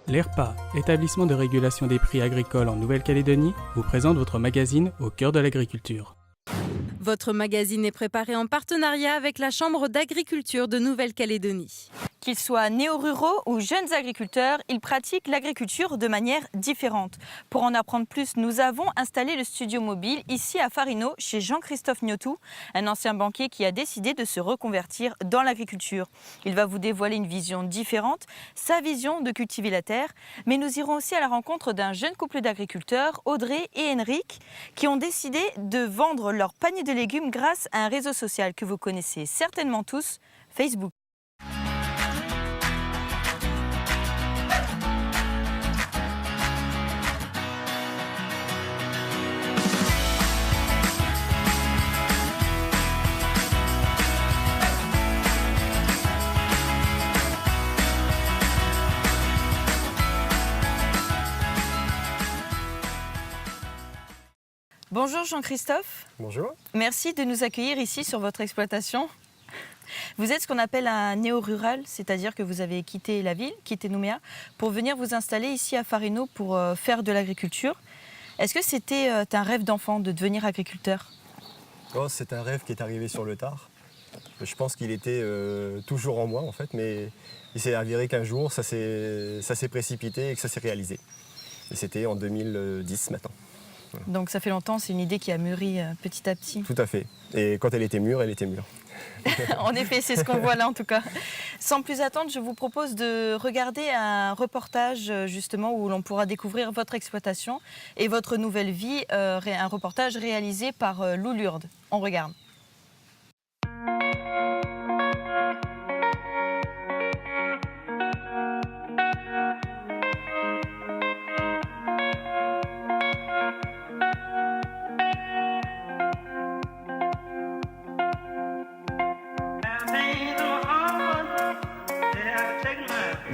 L'ERPA, établissement de régulation des prix agricoles en Nouvelle-Calédonie, vous présente votre magazine Au cœur de l'agriculture. Votre magazine est préparé en partenariat avec la Chambre d'agriculture de Nouvelle-Calédonie. Qu'ils soient néo-ruraux ou jeunes agriculteurs, ils pratiquent l'agriculture de manière différente. Pour en apprendre plus, nous avons installé le studio mobile ici à Farino chez Jean-Christophe Gnotou, un ancien banquier qui a décidé de se reconvertir dans l'agriculture. Il va vous dévoiler une vision différente, sa vision de cultiver la terre. Mais nous irons aussi à la rencontre d'un jeune couple d'agriculteurs, Audrey et Henrik, qui ont décidé de vendre leur panier de légumes grâce à un réseau social que vous connaissez certainement tous, Facebook. Bonjour Jean-Christophe. Bonjour. Merci de nous accueillir ici sur votre exploitation. Vous êtes ce qu'on appelle un néo-rural, c'est-à-dire que vous avez quitté la ville, quitté Nouméa, pour venir vous installer ici à Farino pour faire de l'agriculture. Est-ce que c'était un rêve d'enfant de devenir agriculteur? Oh, c'est un rêve qui est arrivé sur le tard. Je pense qu'il était toujours en moi en fait, mais il s'est avéré qu'un jour ça s'est précipité et que ça s'est réalisé. Et c'était en 2010 maintenant. Donc ça fait longtemps, c'est une idée qui a mûri petit à petit. Tout à fait. Et quand elle était mûre, elle était mûre. En effet, c'est ce qu'on voit là en tout cas. Sans plus attendre, je vous propose de regarder un reportage justement où l'on pourra découvrir votre exploitation et votre nouvelle vie, un reportage réalisé par Lou Lourde. On regarde.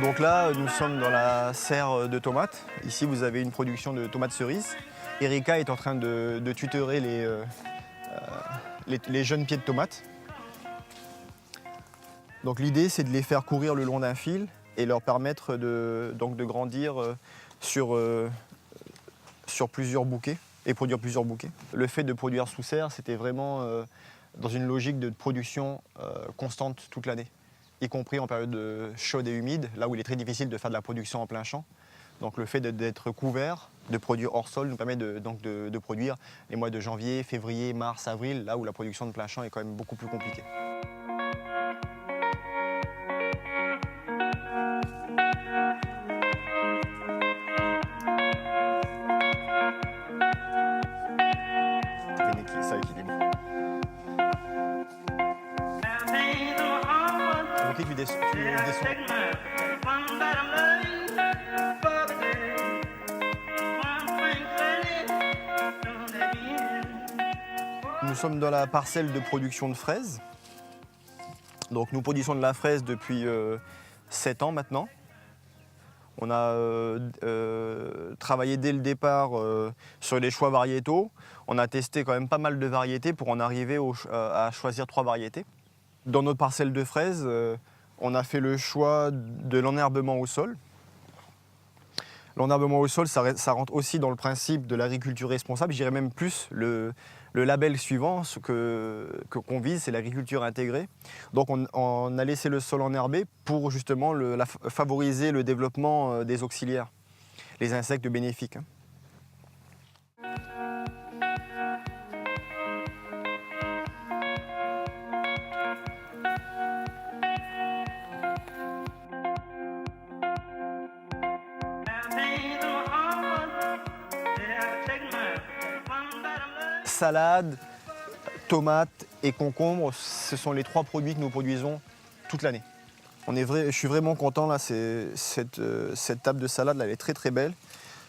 Donc là, nous sommes dans la serre de tomates. Ici, vous avez une production de tomates cerises. Erika est en train de tutorer les jeunes pieds de tomates. Donc l'idée, c'est de les faire courir le long d'un fil et leur permettre de grandir sur plusieurs bouquets et produire plusieurs bouquets. Le fait de produire sous serre, c'était vraiment dans une logique de production constante toute l'année, y compris en période chaude et humide, là où il est très difficile de faire de la production en plein champ. Donc le fait d'être couvert, de produire hors sol, nous permet de produire les mois de janvier, février, mars, avril, là où la production de plein champ est quand même beaucoup plus compliquée. Ça équilibre. Ok, tu descends. Nous sommes dans la parcelle de production de fraises. Donc nous produisons de la fraise depuis 7 ans maintenant. On a travaillé dès le départ sur les choix variétaux. On a testé quand même pas mal de variétés pour en arriver à choisir 3 variétés. Dans notre parcelle de fraises, on a fait le choix de l'enherbement au sol. L'enherbement au sol, ça rentre aussi dans le principe de l'agriculture responsable. Je dirais même plus le label suivant, ce qu'on vise, c'est l'agriculture intégrée. Donc on a laissé le sol enherbé pour justement favoriser le développement des auxiliaires, les insectes bénéfiques. Salade, tomates et concombres, ce sont les 3 produits que nous produisons toute l'année. Je suis vraiment content là, cette table de salade là, elle est très très belle.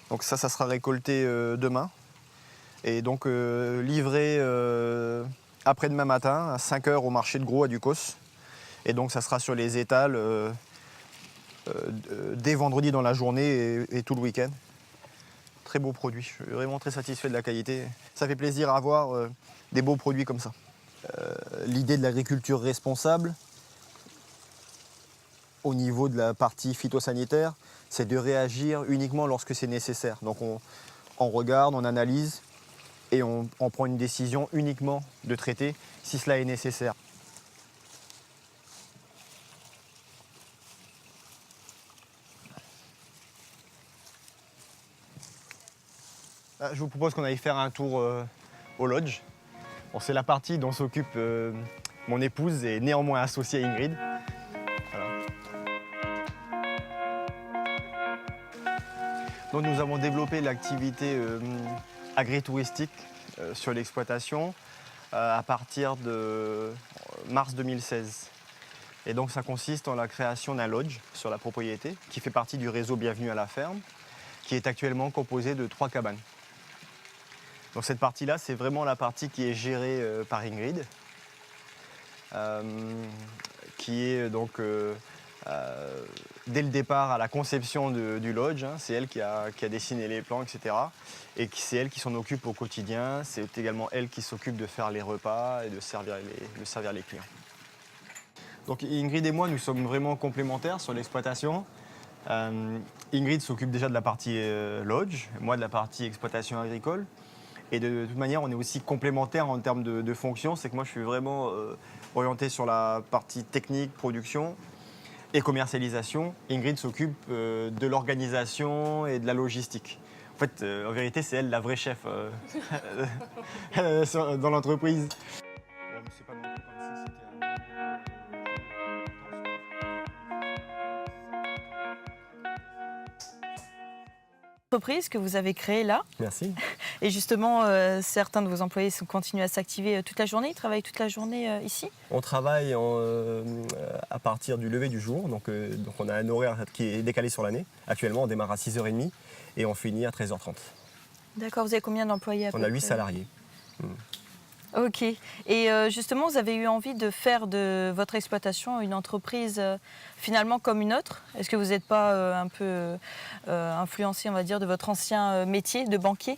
Donc ça sera récolté demain et donc livré après-demain matin à 5 h au marché de Gros à Ducos. Et donc ça sera sur les étals dès vendredi dans la journée et tout le week-end. Très beau produit, je suis vraiment très satisfait de la qualité. Ça fait plaisir à avoir des beaux produits comme ça. L'idée de l'agriculture responsable, au niveau de la partie phytosanitaire, c'est de réagir uniquement lorsque c'est nécessaire. Donc on regarde, on analyse et on prend une décision uniquement de traiter si cela est nécessaire. Là, je vous propose qu'on aille faire un tour au lodge. Bon, c'est la partie dont s'occupe mon épouse et néanmoins associée Ingrid. Voilà. Donc nous avons développé l'activité agritouristique sur l'exploitation à partir de mars 2016. Et donc ça consiste en la création d'un lodge sur la propriété qui fait partie du réseau Bienvenue à la ferme, qui est actuellement composé de 3 cabanes. Donc cette partie-là, c'est vraiment la partie qui est gérée par Ingrid, qui est donc dès le départ à la conception du lodge, hein, c'est elle qui a dessiné les plans, etc. Et c'est elle qui s'en occupe au quotidien, c'est également elle qui s'occupe de faire les repas et de servir les clients. Donc Ingrid et moi, nous sommes vraiment complémentaires sur l'exploitation. Ingrid s'occupe déjà de la partie lodge, moi de la partie exploitation agricole. Et de toute manière, on est aussi complémentaires en termes de fonctions. C'est que moi, je suis vraiment orienté sur la partie technique, production et commercialisation. Ingrid s'occupe de l'organisation et de la logistique. En fait, en vérité, c'est elle la vraie chef dans l'entreprise. Bon, mais c'est pas non plus comme si c'était Entreprise que vous avez créée là. Merci. Et justement, certains de vos employés continuent à s'activer toute la journée. Ils travaillent toute la journée ici. On travaille à partir du lever du jour. Donc on a un horaire qui est décalé sur l'année. Actuellement, on démarre à 6h30 et on finit à 13h30. D'accord. Vous avez combien d'employés à peu On a 8 près salariés. Ok. Et justement, vous avez eu envie de faire de votre exploitation une entreprise finalement comme une autre. Est-ce que vous n'êtes pas un peu influencé, on va dire, de votre ancien métier de banquier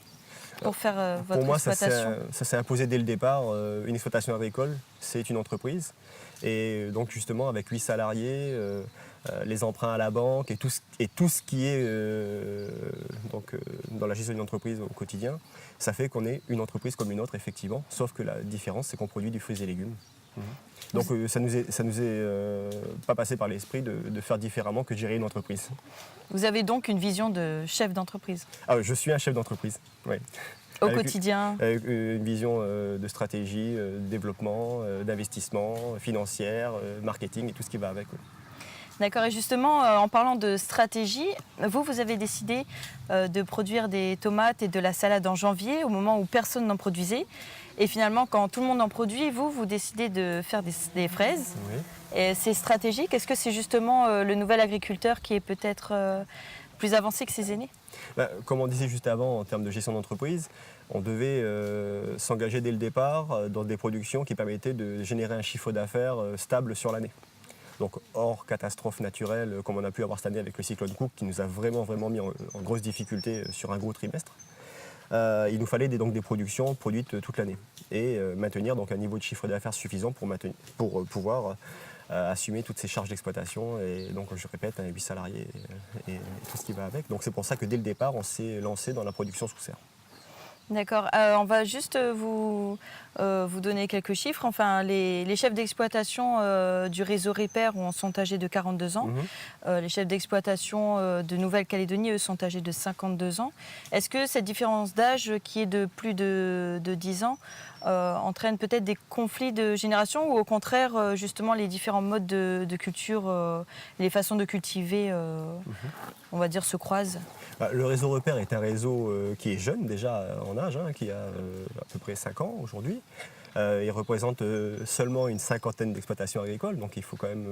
pour faire votre exploitation? Pour moi, ça s'est imposé dès le départ. Une exploitation agricole, c'est une entreprise. Et donc justement, avec 8 salariés, les emprunts à la banque et tout ce qui est dans la gestion d'une entreprise au quotidien, ça fait qu'on est une entreprise comme une autre, effectivement. Sauf que la différence, c'est qu'on produit du fruits et légumes. Donc ça nous est pas passé par l'esprit de faire différemment que de gérer une entreprise. Vous avez donc une vision de chef d'entreprise Ah, je suis un chef d'entreprise, oui. au quotidien. Avec une vision de stratégie, de développement, d'investissement, financière, marketing et tout ce qui va avec. Oui. D'accord, et justement, en parlant de stratégie, vous avez décidé de produire des tomates et de la salade en janvier, au moment où personne n'en produisait. Et finalement, quand tout le monde en produit, vous décidez de faire des fraises. Oui. Et c'est stratégique. Est-ce que c'est justement le nouvel agriculteur qui est peut-être plus avancé que ses aînés? Comme on disait juste avant, en termes de gestion d'entreprise, on devait s'engager dès le départ dans des productions qui permettaient de générer un chiffre d'affaires stable sur l'année. Donc hors catastrophe naturelle, comme on a pu avoir cette année avec le cyclone Cook, qui nous a vraiment mis en grosse difficulté sur un gros trimestre. Il nous fallait donc des productions produites toute l'année et maintenir donc un niveau de chiffre d'affaires suffisant pour pouvoir assumer toutes ces charges d'exploitation. Et donc, je répète, 8 salariés et tout ce qui va avec. Donc c'est pour ça que dès le départ, on s'est lancé dans la production sous serre. D'accord. On va juste vous donner quelques chiffres. Enfin, les chefs d'exploitation du réseau Repair sont âgés de 42 ans. Les chefs d'exploitation de Nouvelle-Calédonie, eux, sont âgés de 52 ans. Est-ce que cette différence d'âge, qui est de plus de 10 ans, entraîne peut-être des conflits de génération ou au contraire, justement, les différents modes de culture, les façons de cultiver, on va dire, se croisent? Le réseau Repair est un réseau qui est jeune déjà en âge, qui a à peu près 5 ans aujourd'hui. Il représente seulement une 50aine d'exploitations agricoles, donc il faut quand même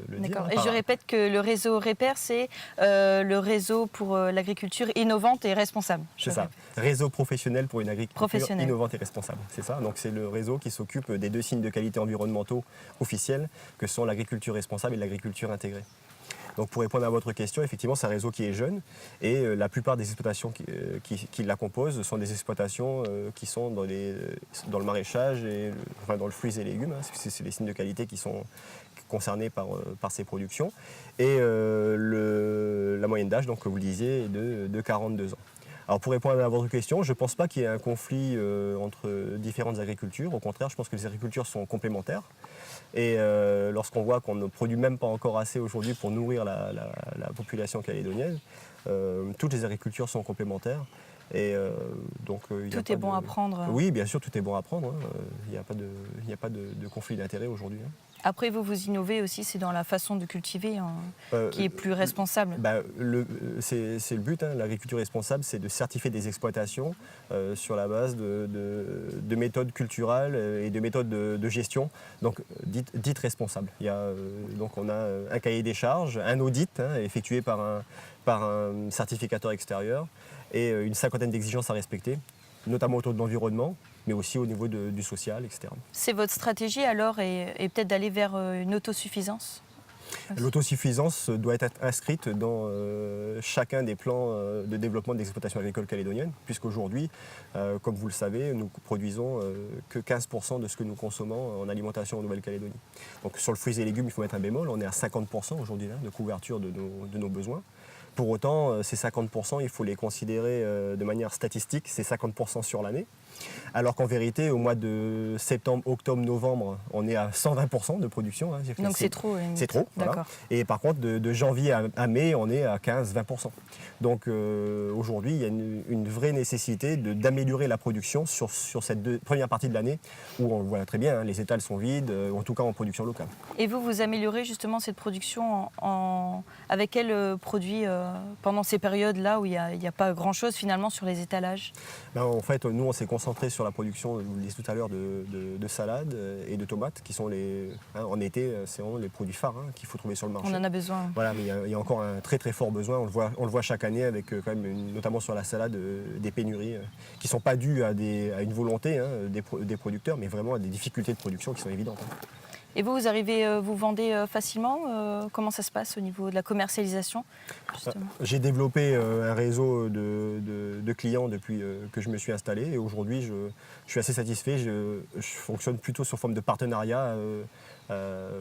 le dire. D'accord. Et je répète que le réseau Repair, c'est le réseau pour l'agriculture innovante et responsable. C'est ça, réseau professionnel pour une agriculture innovante et responsable. C'est ça, donc c'est le réseau qui s'occupe des 2 signes de qualité environnementaux officiels, que sont l'agriculture responsable et l'agriculture intégrée. Donc pour répondre à votre question, effectivement, c'est un réseau qui est jeune et la plupart des exploitations qui la composent sont des exploitations qui sont dans le maraîchage et dans le fruits et légumes. C'est les signes de qualité concernés par ces productions. Et la moyenne d'âge, donc, comme vous le disiez, est de 42 ans. Alors pour répondre à votre question, je ne pense pas qu'il y ait un conflit entre différentes agricultures. Au contraire, je pense que les agricultures sont complémentaires. Et lorsqu'on voit qu'on ne produit même pas encore assez aujourd'hui pour nourrir la population calédonienne, toutes les agricultures sont complémentaires. Et donc, tout est bon à prendre. Oui, bien sûr, tout est bon à prendre. Il n'y a pas de conflit d'intérêt aujourd'hui. Après, vous innovez aussi, c'est dans la façon de cultiver qui est plus responsable. C'est le but. L'agriculture responsable, c'est de certifier des exploitations sur la base de méthodes culturales et de méthodes de gestion, donc dites responsables. Donc on a un cahier des charges, un audit effectué par un certificateur extérieur et une cinquantaine d'exigences à respecter, notamment autour de l'environnement, mais aussi au niveau du social, etc. C'est votre stratégie alors et peut-être d'aller vers une autosuffisance ? L'autosuffisance doit être inscrite dans chacun des plans de développement de l'exploitation agricole calédonienne, puisqu'aujourd'hui, comme vous le savez, nous produisons que 15% de ce que nous consommons en alimentation en Nouvelle-Calédonie. Donc sur le fruits et légumes, il faut mettre un bémol, on est à 50% aujourd'hui de couverture de nos besoins. Pour autant, ces 50%, il faut les considérer de manière statistique, c'est 50% sur l'année. Alors qu'en vérité, au mois de septembre, octobre, novembre, on est à 120% de production. Donc c'est trop. C'est trop, voilà. Et par contre, de janvier à mai, on est à 15-20%. Donc aujourd'hui, il y a une vraie nécessité d'améliorer la production sur cette première partie de l'année où on le voit très bien, les étals sont vides, en tout cas en production locale. Et vous améliorez justement cette production avec quels produits pendant ces périodes-là où il n'y a pas grand-chose finalement sur les étalages? En fait, nous, on s'est concentré sur la production, je vous le disais tout à l'heure, de salades et de tomates, qui sont en été, c'est vraiment les produits phares qu'il faut trouver sur le marché. On en a besoin. Voilà, mais il y a encore un très très fort besoin, on le voit chaque année avec quand même, notamment sur la salade, des pénuries qui ne sont pas dues à une volonté des producteurs, mais vraiment à des difficultés de production qui sont évidentes. Et vous vendez facilement? Comment ça se passe au niveau de la commercialisation justement? J'ai développé un réseau de clients depuis que je me suis installé et aujourd'hui je suis assez satisfait. Je fonctionne plutôt sous forme de partenariat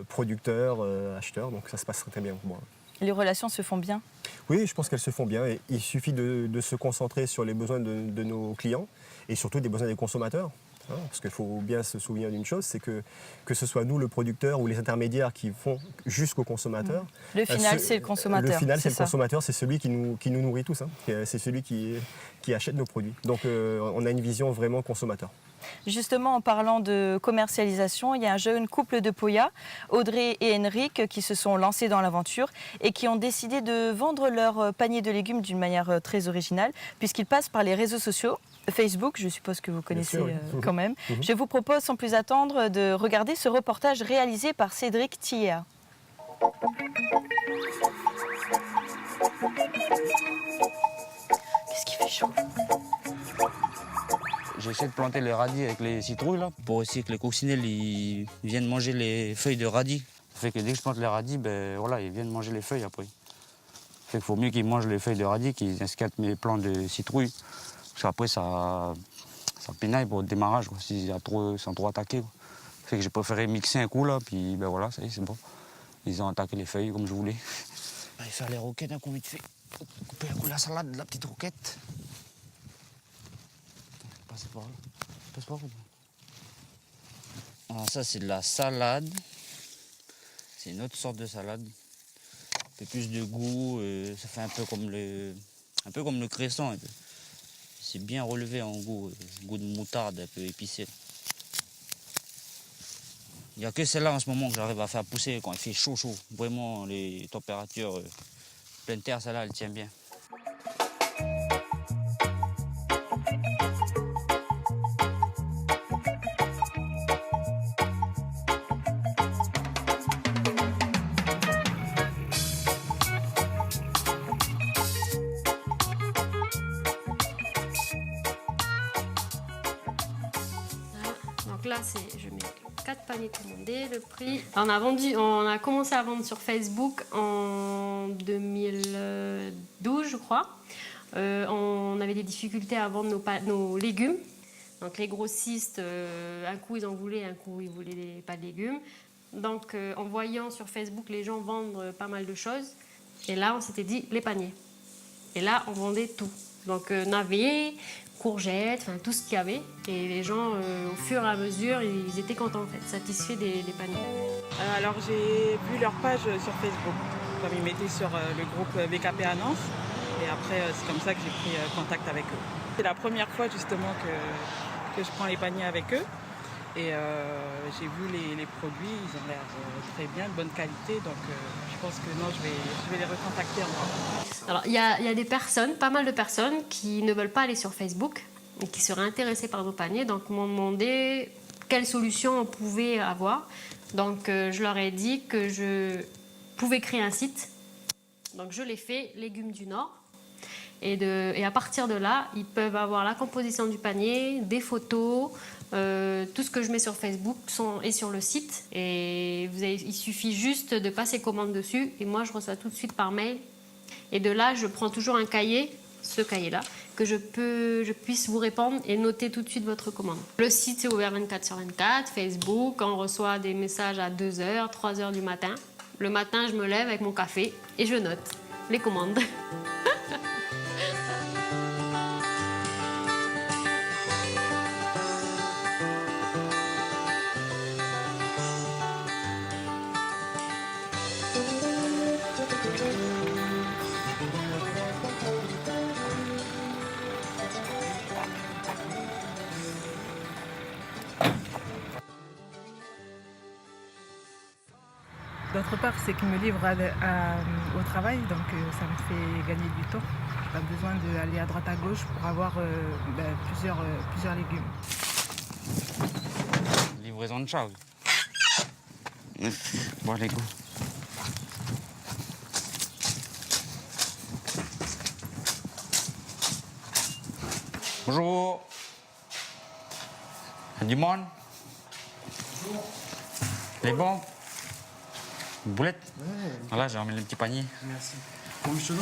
producteur-acheteur, donc ça se passe très bien pour moi. Les relations se font bien? Oui, je pense qu'elles se font bien. Et il suffit de se concentrer sur les besoins de nos clients et surtout des besoins des consommateurs. Parce qu'il faut bien se souvenir d'une chose, c'est que ce soit nous, le producteur, ou les intermédiaires qui font jusqu'au consommateur. Le final, c'est le consommateur. Le final, c'est le consommateur, c'est celui qui nous nourrit tous. C'est celui qui achète nos produits. Donc on a une vision vraiment consommateur. Justement, en parlant de commercialisation, il y a un jeune couple de Poya, Audrey et Henrik, qui se sont lancés dans l'aventure et qui ont décidé de vendre leur panier de légumes d'une manière très originale, puisqu'ils passent par les réseaux sociaux. Facebook, je suppose que vous connaissez quand même. Je vous propose sans plus attendre de regarder ce reportage réalisé par Cédric Thiéa. Qu'est-ce qui fait chaud? J'ai essayé de planter les radis avec les citrouilles là, pour essayer que les coccinelles ils viennent manger les feuilles de radis. Ça fait que dès que je plante les radis, ils viennent manger les feuilles après. Ça fait qu'il faut mieux qu'ils mangent les feuilles de radis qu'ils escatent mes plants de citrouilles. Parce qu'après ça pinaille pour le démarrage, s'ils sont trop attaqués. Ça fait que j'ai préféré mixer un coup là, puis voilà, ça y est, c'est bon. Ils ont attaqué les feuilles comme je voulais. Je vais faire les roquettes un coup vite fait. Couper un coup la salade, la petite roquette. Passer par là. Passe par là. Alors ça c'est de la salade. C'est une autre sorte de salade. Un peu plus de goût, ça fait un peu comme le cresson. C'est bien relevé en goût, goût de moutarde un peu épicé. Il n'y a que celle-là en ce moment que j'arrive à faire pousser quand il fait chaud. Vraiment les températures pleine terre, celle-là elle tient bien. Donc là, je mets 4 paniers commandés. Le prix, on a commencé à vendre sur Facebook en 2012, je crois. On avait des difficultés à vendre nos légumes. Donc les grossistes, un coup ils en voulaient, un coup ils voulaient pas de légumes. Donc, en voyant sur Facebook les gens vendre pas mal de choses, et là, on s'était dit les paniers. Et là, on vendait tout. Donc, navets, courgettes, enfin tout ce qu'il y avait. Et les gens, au fur et à mesure, ils étaient contents, en fait, satisfaits des paniers. Alors, j'ai vu leur page sur Facebook, comme ils mettaient sur le groupe BKP Annonce. Et après, c'est comme ça que j'ai pris contact avec eux. C'est la première fois, justement, que je prends les paniers avec eux. Et j'ai vu les produits, ils ont l'air très bien, de bonne qualité, donc je pense que non, je vais les recontacter encore. Alors, il y a des personnes, pas mal de personnes, qui ne veulent pas aller sur Facebook et qui seraient intéressées par nos paniers, donc m'ont demandé quelle solution on pouvait avoir. Donc, je leur ai dit que je pouvais créer un site. Donc, je l'ai fait, Légumes du Nord. Et à partir de là, ils peuvent avoir la composition du panier, des photos, tout ce que je mets sur Facebook est sur le site. Et il suffit juste de passer commande dessus. Et moi, je reçois tout de suite par mail. Et de là, je prends toujours un cahier, ce cahier-là, que je puisse vous répondre et noter tout de suite votre commande. Le site est ouvert 24/24, Facebook, on reçoit des messages à 2h, 3h du matin. Le matin, je me lève avec mon café et je note les commandes. D'autre part, c'est qu'il me livre au travail, donc ça me fait gagner du temps. Je n'ai pas besoin d'aller à droite à gauche pour avoir plusieurs légumes. Livraison de Charles. Bon, les goûts. Bonjour. Du monde. Bonjour. Les bons. Une boulette. Ouais. Voilà, j'ai remis le petit panier. Merci. Combien de choses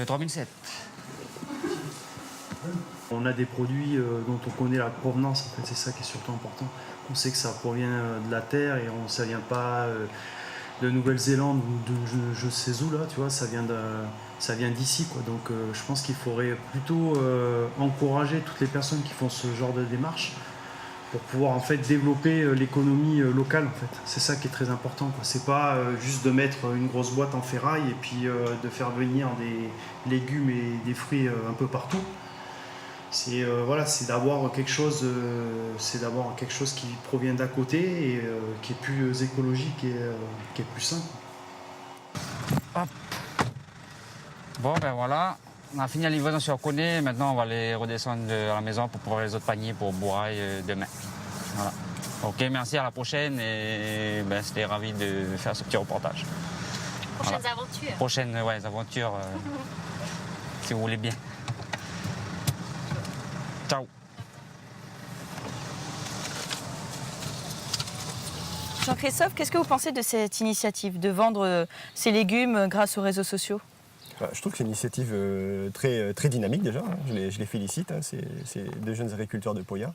3007. On a des produits dont on connaît la provenance, en fait, c'est ça qui est surtout important. On sait que ça provient de la terre et ça ne vient pas de Nouvelle-Zélande ou de je sais où, là, tu vois, ça vient d'ici, quoi. Donc je pense qu'il faudrait plutôt encourager toutes les personnes qui font ce genre de démarche pour pouvoir en fait développer l'économie locale, en fait. C'est ça qui est très important, quoi. C'est pas juste de mettre une grosse boîte en ferraille et puis de faire venir des légumes et des fruits un peu partout. C'est c'est d'avoir quelque chose, qui provient d'à côté et qui est plus écologique et qui est plus sain, quoi. Hop. Bon, ben voilà, on a fini la livraison sur Coné. Maintenant, on va les redescendre à la maison pour pouvoir les autres paniers pour Bourail demain. Voilà. Ok, merci, à la prochaine et j'étais ravi de faire ce petit reportage. Prochaines aventures. Prochaines aventures, si vous voulez bien. Ciao. Jean-Christophe, qu'est-ce que vous pensez de cette initiative de vendre ces légumes grâce aux réseaux sociaux ? Je trouve que c'est une initiative très dynamique déjà, hein. Je les félicite, hein. C'est deux jeunes agriculteurs de Poya,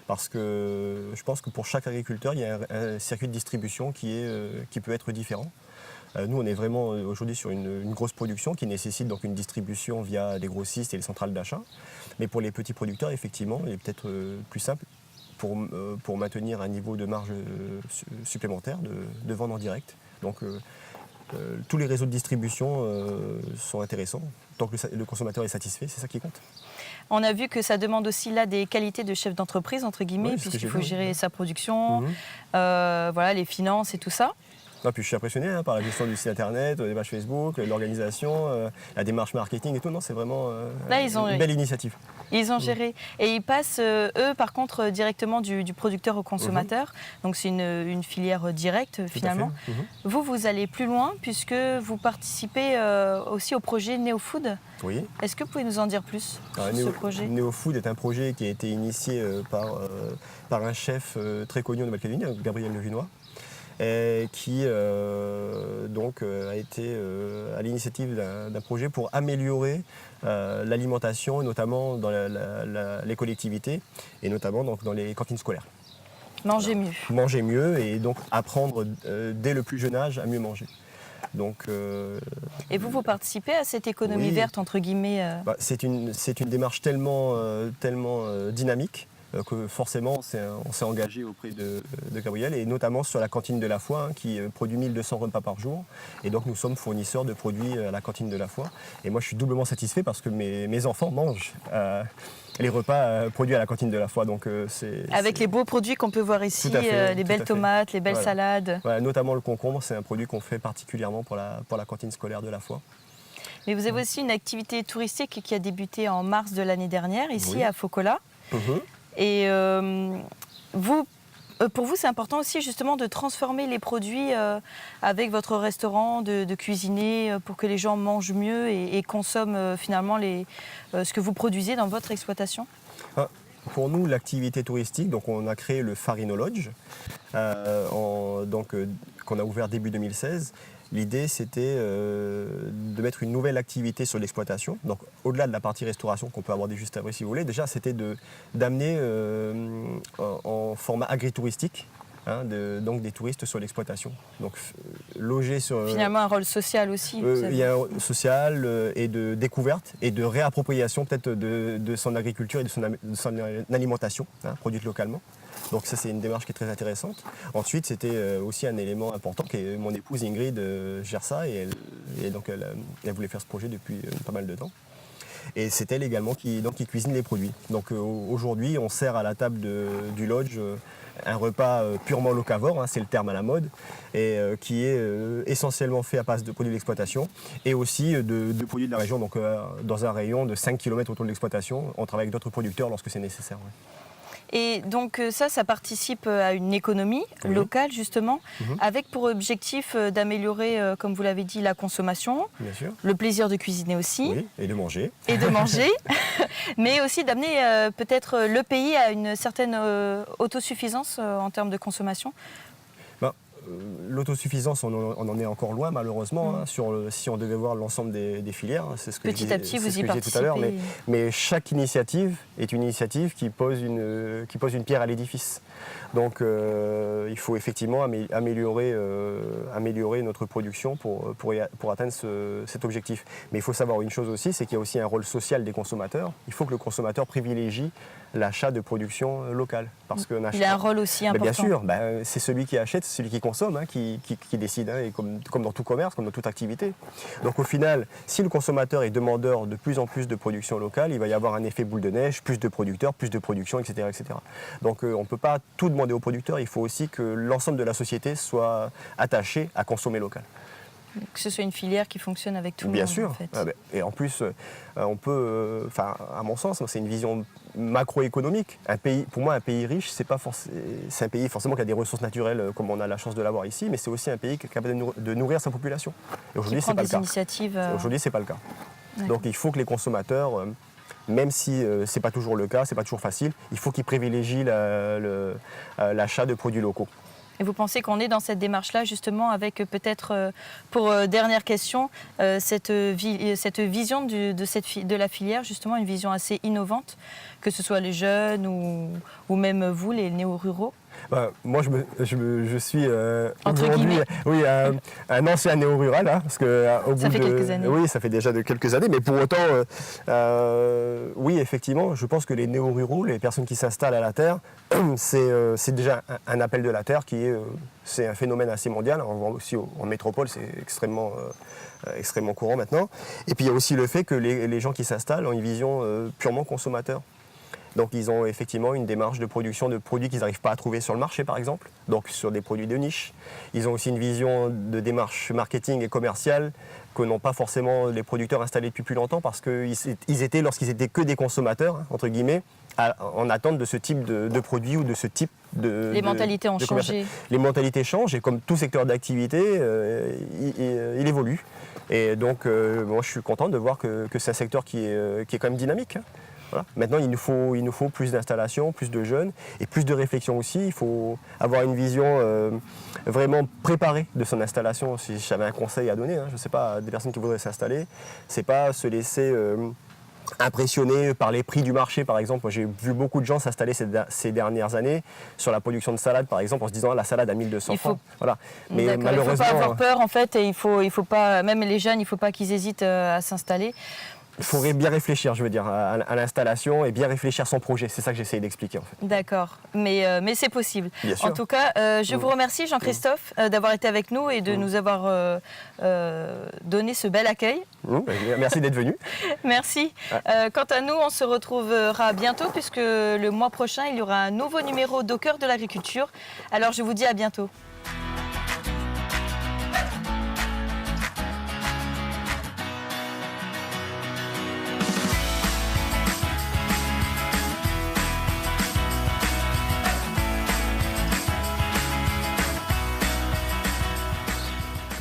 parce que je pense que pour chaque agriculteur, il y a un circuit de distribution qui peut être différent. Nous, on est vraiment aujourd'hui sur une grosse production qui nécessite donc une distribution via les grossistes et les centrales d'achat. Mais pour les petits producteurs, effectivement, il est peut-être plus simple pour maintenir un niveau de marge supplémentaire de vendre en direct. Donc, tous les réseaux de distribution sont intéressants. Tant que le consommateur est satisfait, c'est ça qui compte. On a vu que ça demande aussi là des qualités de chef d'entreprise, entre guillemets, puisqu'il faut gérer sa production, les finances et tout ça. Non, puis je suis impressionné par la gestion du site internet, des pages Facebook, l'organisation, la démarche marketing et tout. Non, c'est vraiment une belle initiative. Ils ont géré. Et ils passent, eux, par contre, directement du producteur au consommateur. Donc c'est une filière directe, finalement. Vous allez plus loin, puisque vous participez aussi au projet NeoFood. Oui. Est-ce que vous pouvez nous en dire plus sur ce projet ? NeoFood est un projet qui a été initié par un chef très connu en Nouvelle-Calédonie, Gabriel Levinois, qui a été à l'initiative d'un projet pour améliorer l'alimentation, notamment dans les collectivités et notamment dans les cantines scolaires. Manger mieux. Manger mieux et donc apprendre dès le plus jeune âge à mieux manger. Donc, et vous participez à cette économie verte, entre guillemets c'est une démarche tellement dynamique que forcément on s'est engagé auprès de Gabriel et notamment sur la cantine de la foi qui produit 1200 repas par jour et donc nous sommes fournisseurs de produits à la cantine de la foi et moi je suis doublement satisfait parce que mes enfants mangent les repas produits à la cantine de la foi. Donc, avec les beaux produits qu'on peut voir ici, les belles tomates, les belles salades. Voilà, notamment le concombre, c'est un produit qu'on fait particulièrement pour la cantine scolaire de la foi. Mais vous avez aussi une activité touristique qui a débuté en mars de l'année dernière, ici à Focola. Et pour vous, c'est important aussi justement de transformer les produits avec votre restaurant, de cuisiner pour que les gens mangent mieux et consomment finalement ce que vous produisez dans votre exploitation. Pour nous, l'activité touristique, donc on a créé le Farino Lodge, qu'on a ouvert début 2016. L'idée, c'était de mettre une nouvelle activité sur l'exploitation. Donc, au-delà de la partie restauration qu'on peut aborder juste après si vous voulez, déjà, c'était d'amener en format agritouristique donc des touristes sur l'exploitation. Donc, loger sur... Finalement, un rôle social aussi. Il y a un rôle social et de découverte et de réappropriation peut-être de son agriculture et de son alimentation produite localement. Donc ça, c'est une démarche qui est très intéressante. Ensuite, c'était aussi un élément important que mon épouse Ingrid gère ça et donc elle voulait faire ce projet depuis pas mal de temps. Et c'est elle également qui cuisine les produits. Donc aujourd'hui, on sert à la table du lodge un repas purement locavore, c'est le terme à la mode, et qui est essentiellement fait à base de produits d'exploitation et aussi de produits de la région. Donc dans un rayon de 5 km autour de l'exploitation, on travaille avec d'autres producteurs lorsque c'est nécessaire. Ouais. Et donc ça participe à une économie locale justement, avec pour objectif d'améliorer, comme vous l'avez dit, la consommation, bien sûr, le plaisir de cuisiner aussi. Oui, et de manger. Et de manger, mais aussi d'amener peut-être le pays à une certaine autosuffisance en termes de consommation. L'autosuffisance, on en est encore loin malheureusement, si on devait voir l'ensemble des filières. C'est ce que petit à petit, vous y participez tout à l'heure. Mais chaque initiative est une initiative qui pose une pierre à l'édifice. Donc il faut effectivement améliorer notre production pour atteindre cet objectif. Mais il faut savoir une chose aussi, c'est qu'il y a aussi un rôle social des consommateurs. Il faut que le consommateur privilégie l'achat de production locale. Parce que il a un rôle aussi important. Bien sûr, c'est celui qui achète, c'est celui qui consomme, qui décide, et comme dans tout commerce, comme dans toute activité. Donc au final, si le consommateur est demandeur de plus en plus de production locale, il va y avoir un effet boule de neige, plus de producteurs, plus de production, etc. etc. Donc on ne peut pas tout demander aux producteurs, il faut aussi que l'ensemble de la société soit attachée à consommer local. Que ce soit une filière qui fonctionne avec tout le monde. Bien sûr. En fait. Et en plus, on peut, à mon sens, c'est une vision macroéconomique. Pour moi, un pays riche, c'est un pays forcément qui a des ressources naturelles comme on a la chance de l'avoir ici, mais c'est aussi un pays qui est capable de nourrir sa population. Et aujourd'hui, c'est pas le cas. Aujourd'hui, c'est pas le cas. Donc, il faut que les consommateurs, même si c'est pas toujours le cas, c'est pas toujours facile, il faut qu'ils privilégient l'achat de produits locaux. Et vous pensez qu'on est dans cette démarche-là, justement, avec peut-être, pour dernière question, cette vision de la filière, justement, une vision assez innovante, que ce soit les jeunes ou même vous, les néo-ruraux? Moi, je suis aujourd'hui un ancien néo-rural, parce que ça fait quelques années. Oui, ça fait déjà quelques années, mais pour autant, oui, effectivement, je pense que les néo-ruraux, les personnes qui s'installent à la terre, c'est déjà un appel de la terre c'est un phénomène assez mondial. On voit aussi en métropole, c'est extrêmement courant maintenant. Et puis il y a aussi le fait que les gens qui s'installent ont une vision purement consommateur. Donc ils ont effectivement une démarche de production de produits qu'ils n'arrivent pas à trouver sur le marché par exemple, donc sur des produits de niche. Ils ont aussi une vision de démarche marketing et commerciale que n'ont pas forcément les producteurs installés depuis plus longtemps parce lorsqu'ils étaient que des consommateurs, entre guillemets, en attente de ce type de produit ou de ce type de... Les mentalités ont changé. Les mentalités changent et comme tout secteur d'activité, il évolue. Et donc moi je suis content de voir que c'est un secteur qui est quand même dynamique. Voilà. Maintenant, il nous faut plus d'installations, plus de jeunes et plus de réflexion aussi. Il faut avoir une vision vraiment préparée de son installation. Si j'avais un conseil à donner, je ne sais pas, à des personnes qui voudraient s'installer, c'est pas se laisser impressionné par les prix du marché, par exemple. Moi, j'ai vu beaucoup de gens s'installer ces dernières années sur la production de salade, par exemple, en se disant la salade à 1200 francs. Voilà. Mais malheureusement, il ne faut pas avoir peur, en fait, et il faut pas, même les jeunes, il ne faut pas qu'ils hésitent à s'installer. Il faudrait bien réfléchir, je veux dire, à l'installation et bien réfléchir à son projet. C'est ça que j'essaye d'expliquer, en fait. D'accord, mais c'est possible. Bien sûr. En tout cas, je vous remercie, Jean-Christophe, d'avoir été avec nous et de nous avoir donné ce bel accueil. Merci d'être venu. Merci. Quant à nous, on se retrouvera bientôt puisque le mois prochain, il y aura un nouveau numéro d'Au cœur de l'agriculture. Alors, je vous dis à bientôt.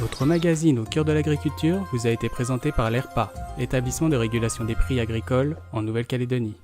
Votre magazine Au cœur de l'agriculture vous a été présenté par l'ERPA, l'établissement de régulation des prix agricoles en Nouvelle-Calédonie.